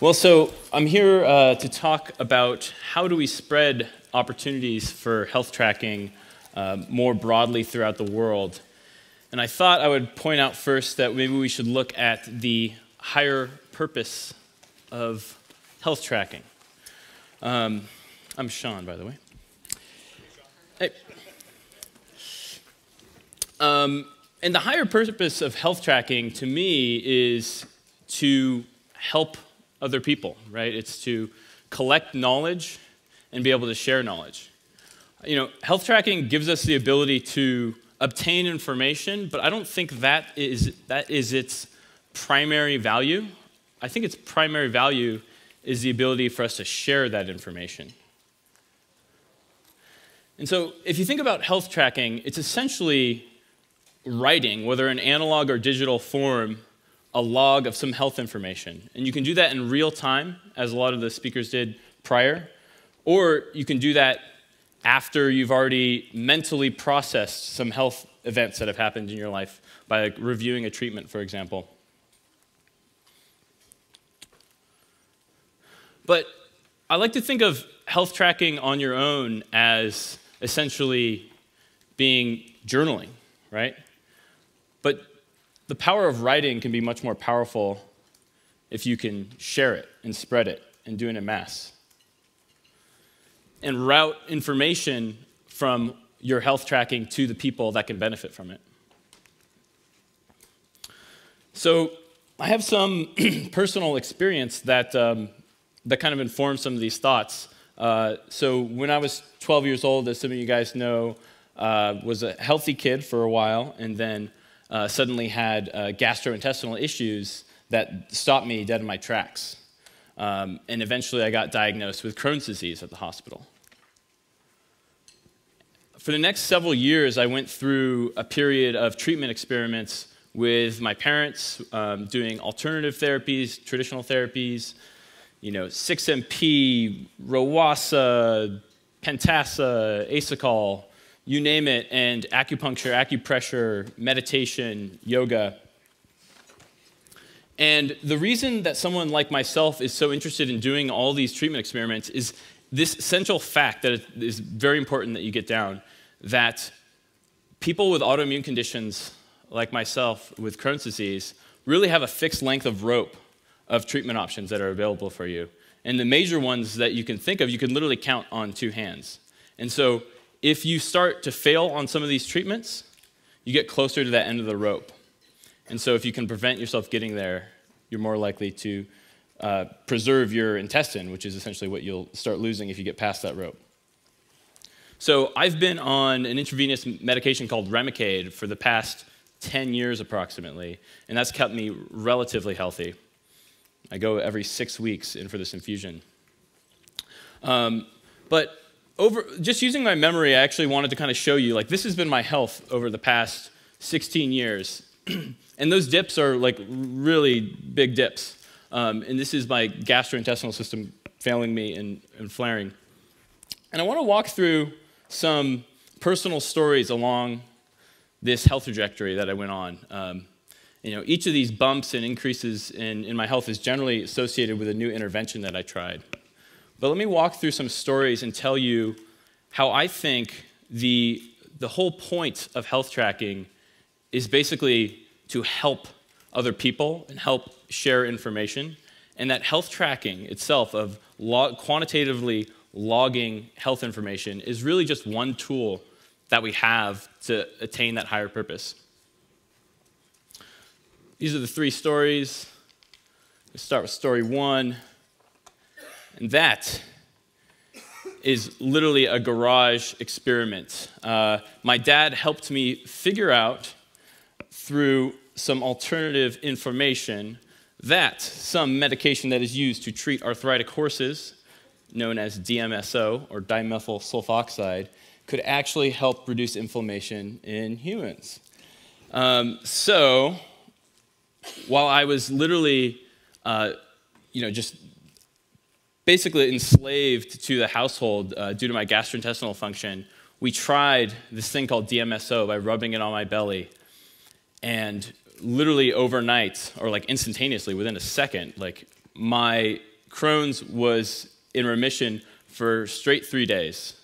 Well, so I'm here to talk about how do we spread opportunities for health tracking more broadly throughout the world. And I thought I would point out first that maybe we should look at the higher purpose of health tracking. I'm Sean, by the way. Hey. And the higher purpose of health tracking, to me, is to help other people, right? It's to collect knowledge and be able to share knowledge. You know, health tracking gives us the ability to obtain information, but I don't think that is its primary value. I think its primary value is the ability for us to share that information. And so if you think about health tracking, it's essentially writing, whether in analog or digital form, a log of some health information. And you can do that in real time, as a lot of the speakers did prior, or you can do that after you've already mentally processed some health events that have happened in your life by reviewing a treatment, for example. But I like to think of health tracking on your own as essentially being journaling, right? But the power of writing can be much more powerful if you can share it and spread it and do it en masse. And route information from your health tracking to the people that can benefit from it. So I have some personal experience that, that kind of informs some of these thoughts. So when I was 12 years old, as some of you guys know, was a healthy kid for a while, and then suddenly had gastrointestinal issues that stopped me dead in my tracks. And eventually I got diagnosed with Crohn's disease at the hospital. For the next several years, I went through a period of treatment experiments with my parents, doing alternative therapies, traditional therapies, you know, 6-MP, Rowassa, Pentasa, Asacol, you name it, and acupuncture, acupressure, meditation, yoga. And the reason that someone like myself is so interested in doing all these treatment experiments is this central fact that it is very important that you get down, that people with autoimmune conditions like myself with Crohn's disease really have a fixed length of rope of treatment options that are available for you. And the major ones that you can think of, you can literally count on two hands. And so if you start to fail on some of these treatments, you get closer to that end of the rope. And so if you can prevent yourself getting there, you're more likely to preserve your intestine, which is essentially what you'll start losing if you get past that rope. So I've been on an intravenous medication called Remicade for the past 10 years approximately, and that's kept me relatively healthy. I go every 6 weeks in for this infusion. But just using my memory, I actually wanted to kind of show you, like, this has been my health over the past 16 years. And those dips are like really big dips. And this is my gastrointestinal system failing me and flaring. And I want to walk through some personal stories along this health trajectory that I went on. You know, each of these bumps and increases in my health is generally associated with a new intervention that I tried. But let me walk through some stories and tell you how I think the whole point of health tracking is basically to help other people and help share information, and that health tracking itself of quantitatively logging health information is really just one tool that we have to attain that higher purpose. These are the three stories. Let's start with story one. And that is literally a garage experiment. My dad helped me figure out through some alternative information that some medication that is used to treat arthritic horses, known as DMSO, or dimethyl sulfoxide, could actually help reduce inflammation in humans. So while I was literally, just basically enslaved to the household due to my gastrointestinal function, we tried this thing called DMSO by rubbing it on my belly. And literally overnight, or like instantaneously, within a second, like my Crohn's was in remission for straight 3 days.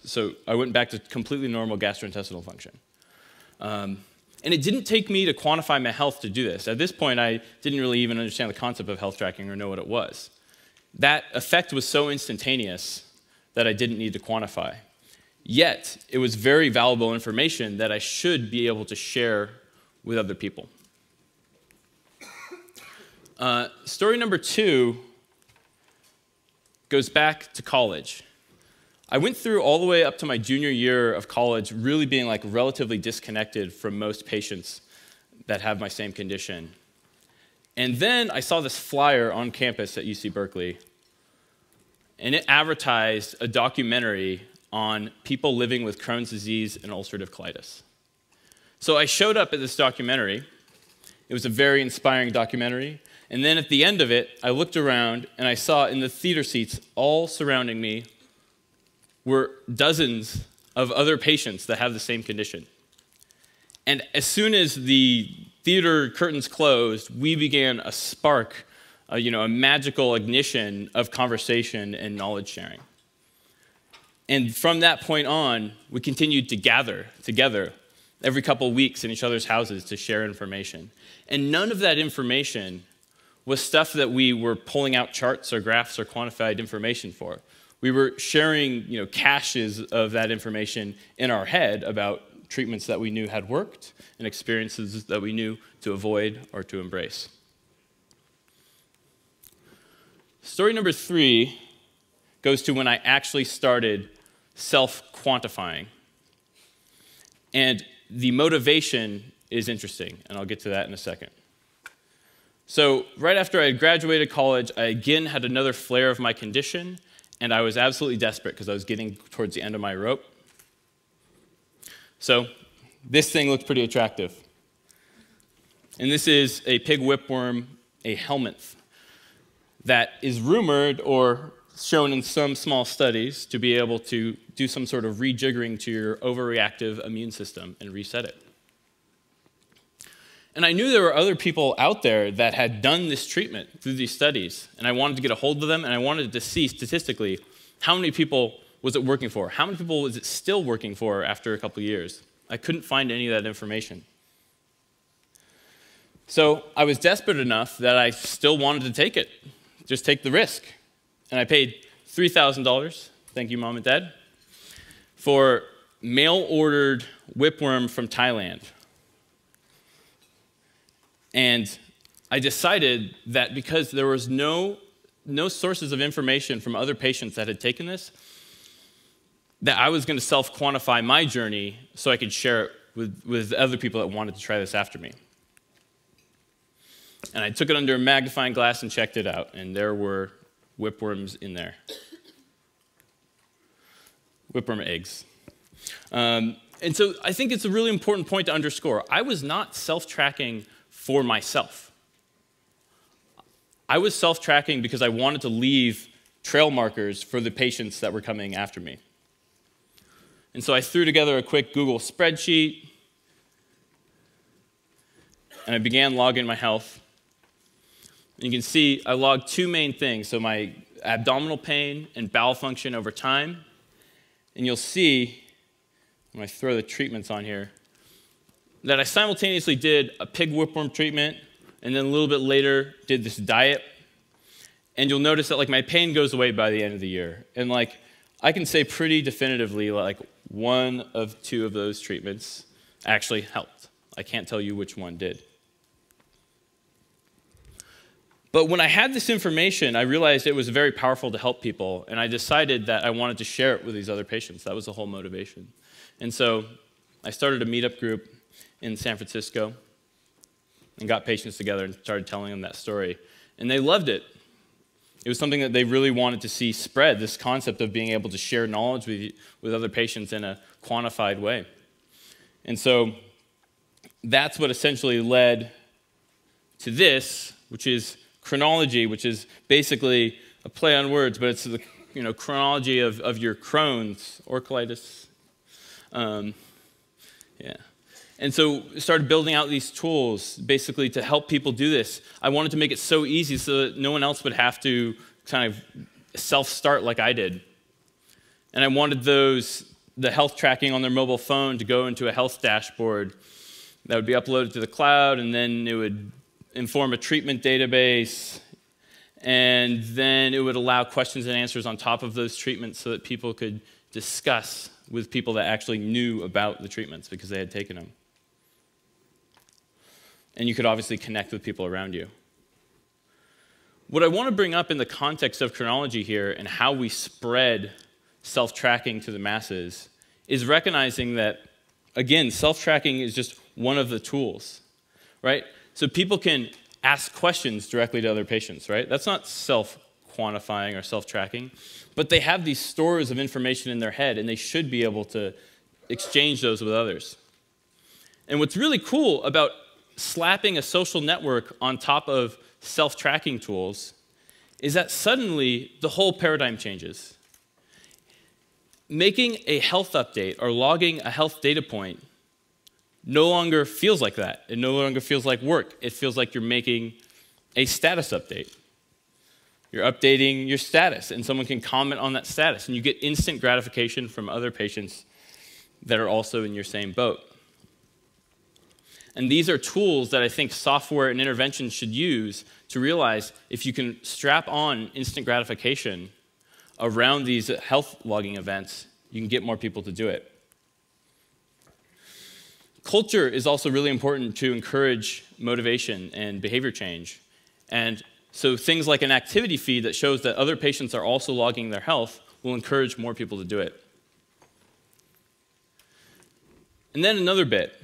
So I went back to completely normal gastrointestinal function. And it didn't take me to quantify my health to do this. At this point, I didn't really even understand the concept of health tracking or know what it was. That effect was so instantaneous that I didn't need to quantify. Yet, it was very valuable information that I should be able to share with other people. Story number 2 goes back to college. I went through all the way up to my junior year of college really being like relatively disconnected from most patients that have my same condition. And then I saw this flyer on campus at UC Berkeley, and it advertised a documentary on people living with Crohn's disease and ulcerative colitis. So I showed up at this documentary. It was a very inspiring documentary. And then at the end of it, I looked around and I saw in the theater seats all surrounding me were dozens of other patients that have the same condition. And as soon as the theater curtains closed, we began a spark, a magical ignition of conversation and knowledge sharing. And from that point on, we continued to gather together every couple weeks in each other's houses to share information. And none of that information was stuff that we were pulling out charts or graphs or quantified information for. We were sharing, caches of that information in our head about treatments that we knew had worked and experiences that we knew to avoid or to embrace. Story number 3 goes to when I actually started self-quantifying. And the motivation is interesting, and I'll get to that in a second. So right after I had graduated college, I again had another flare of my condition, and I was absolutely desperate because I was getting towards the end of my rope. So this thing looked pretty attractive. And this is a pig whipworm, a helminth, that is rumored or shown in some small studies to be able to do some sort of rejiggering to your overreactive immune system and reset it. And I knew there were other people out there that had done this treatment through these studies, and I wanted to get a hold of them, and I wanted to see statistically how many people was it working for? How many people was it still working for after a couple years? I couldn't find any of that information. So I was desperate enough that I still wanted to take it, just take the risk. And I paid $3,000, thank you, Mom and Dad, for mail-ordered whipworm from Thailand. And I decided that because there was no sources of information from other patients that had taken this, that I was going to self-quantify my journey so I could share it with other people that wanted to try this after me. And I took it under a magnifying glass and checked it out, and there were whipworms in there. Whipworm eggs. And so I think it's a really important point to underscore. I was not self-tracking for myself. I was self-tracking because I wanted to leave trail markers for the patients that were coming after me. And so I threw together a quick Google spreadsheet, and I began logging my health. And you can see I logged 2 main things, so my abdominal pain and bowel function over time. And you'll see, when I throw the treatments on here, that I simultaneously did a pig whipworm treatment, and then a little bit later did this diet. And you'll notice that my pain goes away by the end of the year. And I can say pretty definitively 1 of 2 of those treatments actually helped. I can't tell you which one did. But when I had this information, I realized it was very powerful to help people, and I decided that I wanted to share it with these other patients. That was the whole motivation. And so I started a meetup group in San Francisco and got patients together and started telling them that story. And they loved it. It was something that they really wanted to see spread, this concept of being able to share knowledge with other patients in a quantified way. And so that's what essentially led to this, which is Chronology, which is basically a play on words, but it's the chronology of your Crohn's or colitis. Yeah. And so started building out these tools basically to help people do this. I wanted to make it so easy so that no one else would have to kind of self-start like I did. And I wanted the health tracking on their mobile phone to go into a health dashboard that would be uploaded to the cloud, and then it would inform a treatment database, and then it would allow questions and answers on top of those treatments so that people could discuss with people that actually knew about the treatments because they had taken them. And you could obviously connect with people around you. What I want to bring up in the context of Chronology here and how we spread self-tracking to the masses is recognizing that, again, self-tracking is just one of the tools, right? So people can ask questions directly to other patients, right? That's not self-quantifying or self-tracking, but they have these stores of information in their head, and they should be able to exchange those with others. And what's really cool about slapping a social network on top of self-tracking tools is that suddenly the whole paradigm changes. Making a health update or logging a health data point no longer feels like that. It no longer feels like work. It feels like you're making a status update. You're updating your status, and someone can comment on that status, and you get instant gratification from other patients that are also in your same boat. And these are tools that I think software and intervention should use to realize if you can strap on instant gratification around these health logging events, you can get more people to do it. Culture is also really important to encourage motivation and behavior change. And so things like an activity feed that shows that other patients are also logging their health will encourage more people to do it. And then another bit.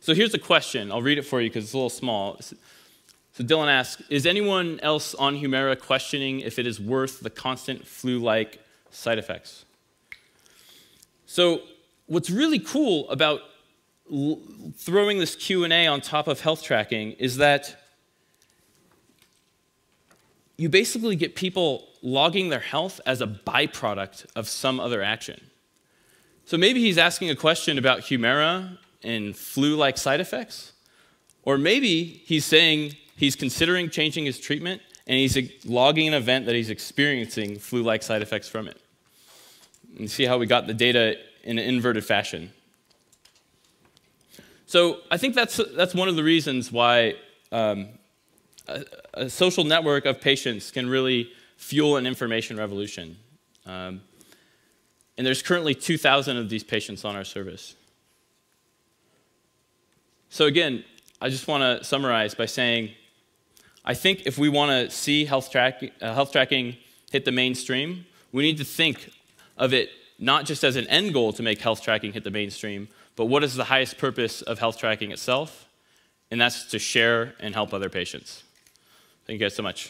So here's a question. I'll read it for you because it's a little small. So Dylan asks, is anyone else on Humira questioning if it is worth the constant flu-like side effects? So what's really cool about throwing this Q&A on top of health tracking is that you basically get people logging their health as a byproduct of some other action. So maybe he's asking a question about Humira and flu-like side effects, or maybe he's saying he's considering changing his treatment and he's logging an event that he's experiencing flu-like side effects from it. And see how we got the data in an inverted fashion. So I think that's one of the reasons why a social network of patients can really fuel an information revolution. And there's currently 2,000 of these patients on our service. So again, I just want to summarize by saying, I think if we want to see health tracking hit the mainstream, we need to think of it not just as an end goal to make health tracking hit the mainstream, but what is the highest purpose of health tracking itself? And that's to share and help other patients. Thank you guys so much.